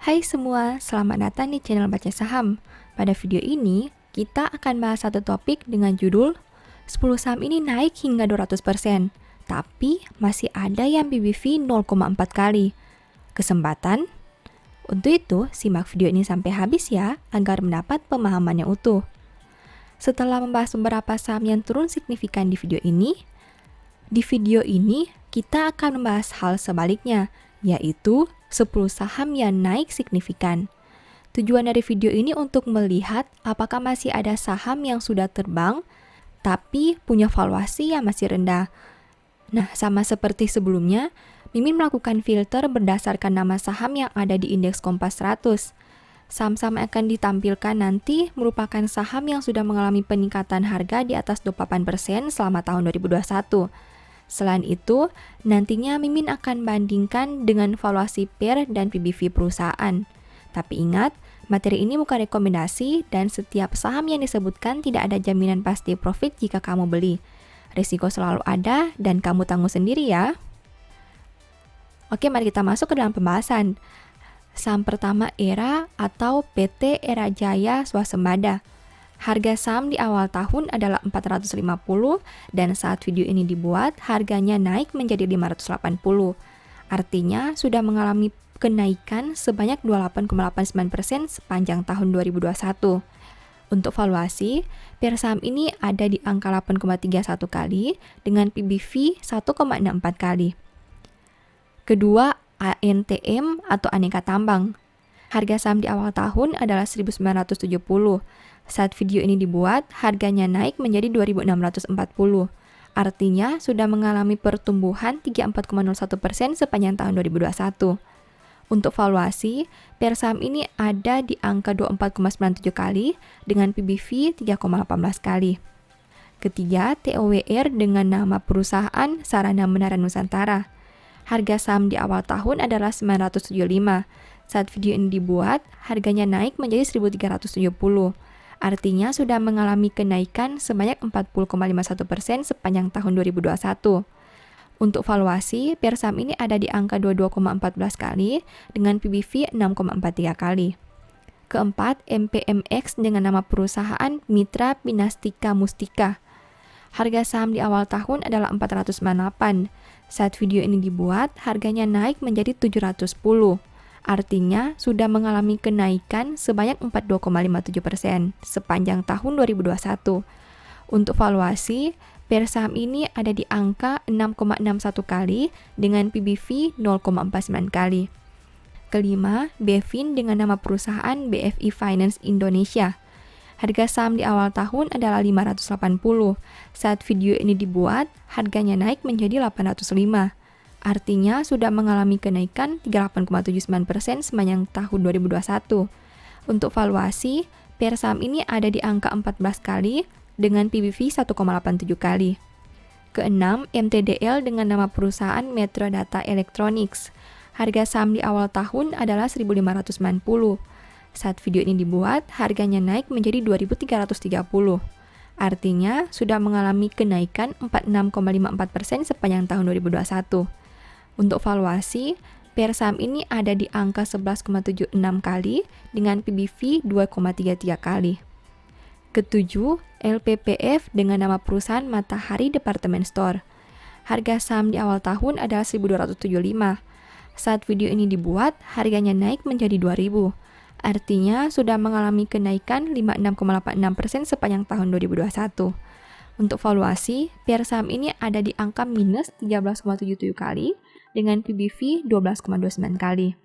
Hai semua, selamat datang di channel Baca Saham. Pada video ini, kita akan bahas satu topik dengan judul 10 saham ini naik hingga 200%, tapi masih ada yang PBV 0,4 kali. Kesempatan? Untuk itu, simak video ini sampai habis ya, agar mendapat pemahaman yang utuh. Setelah membahas beberapa saham yang turun signifikan di video ini kita akan membahas hal sebaliknya, yaitu 10 saham yang naik signifikan. Tujuan dari video ini untuk melihat apakah masih ada saham yang sudah terbang, tapi punya valuasi yang masih rendah. Nah, sama seperti sebelumnya, Mimin melakukan filter berdasarkan nama saham yang ada di indeks Kompas 100. Saham-saham yang akan ditampilkan nanti merupakan saham yang sudah mengalami peningkatan harga di atas 28% selama tahun 2021. Selain itu, nantinya Mimin akan bandingkan dengan valuasi PER dan PBV perusahaan. Tapi ingat, materi ini bukan rekomendasi dan setiap saham yang disebutkan tidak ada jaminan pasti profit jika kamu beli. Risiko selalu ada dan kamu tanggung sendiri ya. Oke, mari kita masuk ke dalam pembahasan. Saham pertama ERA atau PT Era Jaya Swasembada. Harga saham di awal tahun adalah 450 dan saat video ini dibuat harganya naik menjadi 580. Artinya sudah mengalami kenaikan sebanyak 28,89% sepanjang tahun 2021. Untuk valuasi, PER saham ini ada di angka 8,31 kali dengan PBV 1,64 kali. Kedua, ANTM atau Aneka Tambang. Harga saham di awal tahun adalah 1.970. Saat video ini dibuat, harganya naik menjadi 2.640. Artinya, sudah mengalami pertumbuhan 34,01% sepanjang tahun 2021. Untuk valuasi, PER saham ini ada di angka 24,97 kali dengan PBV 3,18 kali. Ketiga, TOWR dengan nama perusahaan Sarana Menara Nusantara. Harga saham di awal tahun adalah 975. Saat video ini dibuat, harganya naik menjadi 1.370. Artinya sudah mengalami kenaikan sebanyak 40,51% sepanjang tahun 2021. Untuk valuasi, PER saham ini ada di angka 22,14 kali dengan PBV 6,43 kali. Keempat, MPMX dengan nama perusahaan Mitra Pinastika Mustika. Harga saham di awal tahun adalah 498. Saat video ini dibuat, harganya naik menjadi 710. Artinya sudah mengalami kenaikan sebanyak 42,57% sepanjang tahun 2021. Untuk valuasi, PER saham ini ada di angka 6,61 kali dengan PBV 0,49 kali. Kelima, BEFIN dengan nama perusahaan BFI Finance Indonesia. Harga saham di awal tahun adalah 580. Saat video ini dibuat, harganya naik menjadi 805. Artinya sudah mengalami kenaikan 38,79% sepanjang tahun 2021. Untuk valuasi, PER saham ini ada di angka 14 kali dengan PBV 1,87 kali. Keenam, MTDL dengan nama perusahaan Metro Data Electronics. Harga saham di awal tahun adalah 1.590. Saat video ini dibuat, harganya naik menjadi 2.330. Artinya sudah mengalami kenaikan 46,54% sepanjang tahun 2021. Untuk valuasi, PER saham ini ada di angka 11,76 kali dengan PBV 2,33 kali. Ketujuh, LPPF dengan nama perusahaan Matahari Department Store. Harga saham di awal tahun adalah 1.275. Saat video ini dibuat, harganya naik menjadi 2.000. Artinya sudah mengalami kenaikan 56,86% sepanjang tahun 2021. Untuk valuasi, PER saham ini ada di angka minus 13,77 kali dengan PBV 12,29 kali.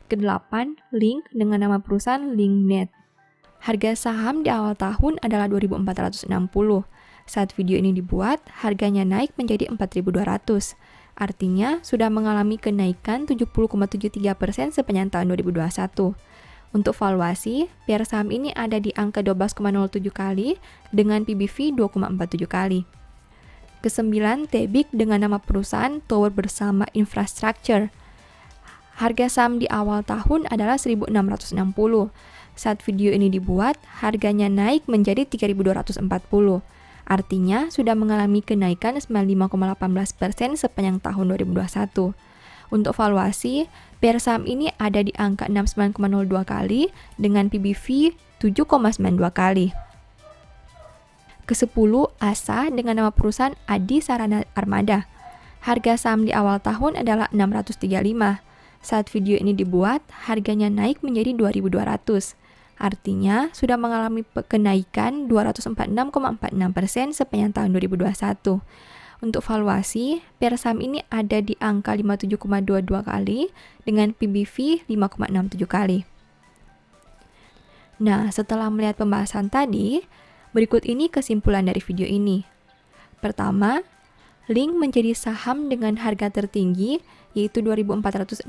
Kedelapan, Link dengan nama perusahaan LinkNet. Harga saham di awal tahun adalah 2.460. Saat video ini dibuat, harganya naik menjadi 4.200. Artinya sudah mengalami kenaikan 70,73% sepanjang tahun 2021. Untuk valuasi, PER saham ini ada di angka 12,07 kali dengan PBV 2,47 kali. Kesembilan, Tebik dengan nama perusahaan Tower Bersama Infrastructure. Harga saham di awal tahun adalah 1.660. Saat video ini dibuat, harganya naik menjadi 3.240. Artinya sudah mengalami kenaikan 95,18% sepanjang tahun 2021. Untuk valuasi, pair saham ini ada di angka 69,02 kali dengan PBV 7,92 kali. Ke-10, ASA dengan nama perusahaan Adi Sarana Armada. Harga saham di awal tahun adalah 635. Saat video ini dibuat, harganya naik menjadi 2.200. Artinya, sudah mengalami kenaikan 246,46% sepanjang tahun 2021. Untuk valuasi, pair saham ini ada di angka 57,22 kali dengan PBV 5,67 kali. Nah, setelah melihat pembahasan tadi, berikut ini kesimpulan dari video ini. Pertama, Link menjadi saham dengan harga tertinggi, yaitu 2.460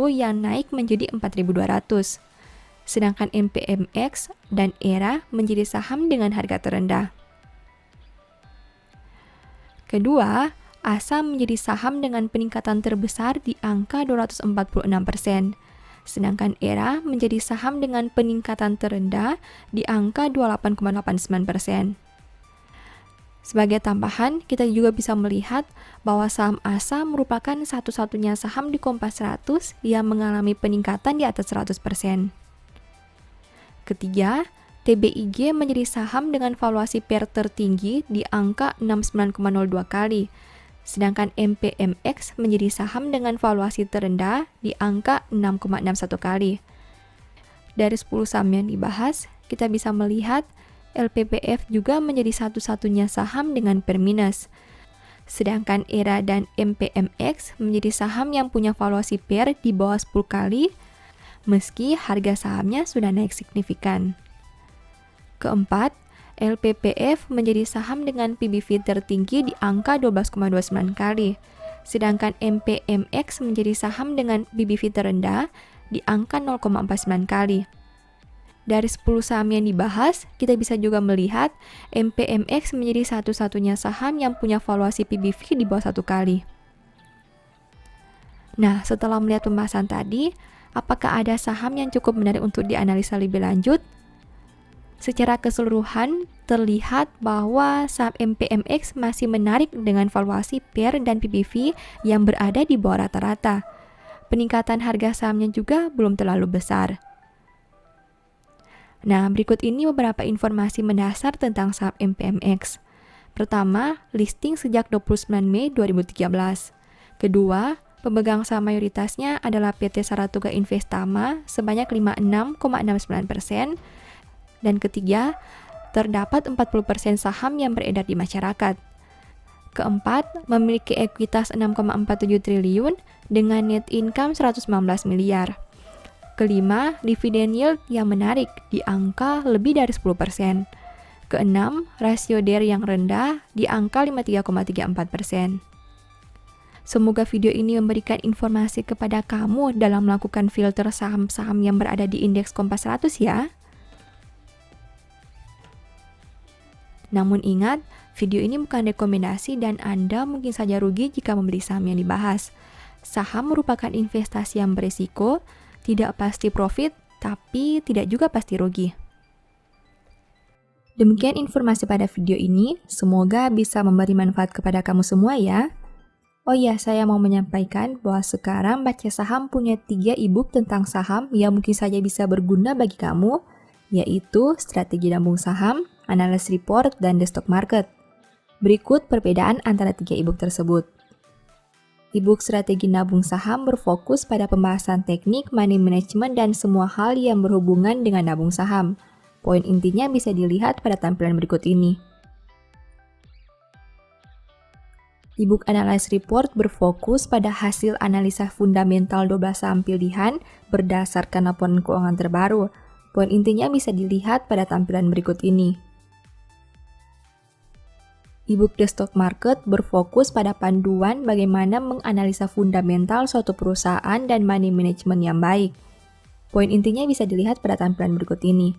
yang naik menjadi 4.200. Sedangkan MPMX dan ERA menjadi saham dengan harga terendah. Kedua, ASA menjadi saham dengan peningkatan terbesar di angka 246%. Sedangkan ERA menjadi saham dengan peningkatan terendah di angka 28,89%. Sebagai tambahan, kita juga bisa melihat bahwa saham ASA merupakan satu-satunya saham di Kompas 100 yang mengalami peningkatan di atas 100%. Ketiga, TBIG menjadi saham dengan valuasi pair tertinggi di angka 69,02 kali. Sedangkan MPMX menjadi saham dengan valuasi terendah di angka 6,61 kali. Dari 10 saham yang dibahas, kita bisa melihat LPPF juga menjadi satu-satunya saham dengan pair minus. Sedangkan ERA dan MPMX menjadi saham yang punya valuasi pair di bawah 10 kali, meski harga sahamnya sudah naik signifikan. Keempat, LPPF menjadi saham dengan PBV tertinggi di angka 12,29 kali, sedangkan MPMX menjadi saham dengan PBV terendah di angka 0,49 kali. Dari 10 saham yang dibahas, kita bisa juga melihat MPMX menjadi satu-satunya saham yang punya valuasi PBV di bawah 1 kali. Nah, setelah melihat pembahasan tadi, apakah ada saham yang cukup menarik untuk dianalisa lebih lanjut? Secara keseluruhan, terlihat bahwa saham MPMX masih menarik dengan valuasi pair dan PBV yang berada di bawah rata-rata. Peningkatan harga sahamnya juga belum terlalu besar. Nah, berikut ini beberapa informasi mendasar tentang saham MPMX. Pertama, listing sejak 29 Mei 2013. Kedua, pemegang saham mayoritasnya adalah PT Saratoga Investama sebanyak 56,69%. Dan ketiga, terdapat 40% saham yang beredar di masyarakat. Keempat, memiliki ekuitas 6,47 triliun dengan net income 119 miliar. Kelima, dividen yield yang menarik di angka lebih dari 10%. Keenam, rasio DER yang rendah di angka 53,34%. Semoga video ini memberikan informasi kepada kamu dalam melakukan filter saham-saham yang berada di indeks Kompas 100 ya. Namun ingat, video ini bukan rekomendasi dan Anda mungkin saja rugi jika membeli saham yang dibahas. Saham merupakan investasi yang berisiko, tidak pasti profit, tapi tidak juga pasti rugi. Demikian informasi pada video ini, semoga bisa memberi manfaat kepada kamu semua ya. Oh iya, saya mau menyampaikan bahwa sekarang Baca Saham punya 3 e-book tentang saham yang mungkin saja bisa berguna bagi kamu, yaitu Strategi Nabung Saham, Analysis Report, dan The Stock Market. Berikut perbedaan antara 3 e-book tersebut. E-book Strategi Nabung Saham berfokus pada pembahasan teknik, money management, dan semua hal yang berhubungan dengan nabung saham. Poin intinya bisa dilihat pada tampilan berikut ini. E-book Analysis Report berfokus pada hasil analisa fundamental 12 saham pilihan berdasarkan laporan keuangan terbaru. Poin intinya bisa dilihat pada tampilan berikut ini. E-book The Stock Market berfokus pada panduan bagaimana menganalisa fundamental suatu perusahaan dan money management yang baik. Poin intinya bisa dilihat pada tampilan berikut ini.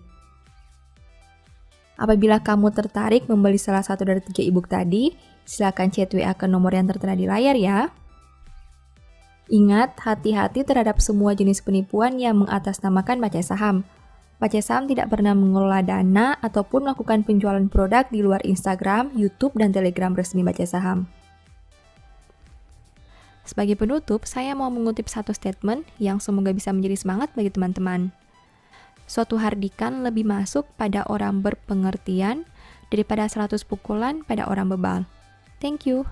Apabila kamu tertarik membeli salah satu dari 3 e-book tadi, silakan chat WA ke nomor yang tertera di layar ya. Ingat, hati-hati terhadap semua jenis penipuan yang mengatasnamakan baca saham. Baca Saham tidak pernah mengelola dana ataupun melakukan penjualan produk di luar Instagram, YouTube, dan Telegram resmi Baca Saham. Sebagai penutup, saya mau mengutip satu statement yang semoga bisa menjadi semangat bagi teman-teman. Suatu hardikan lebih masuk pada orang berpengertian daripada 100 pukulan pada orang bebal. Thank you.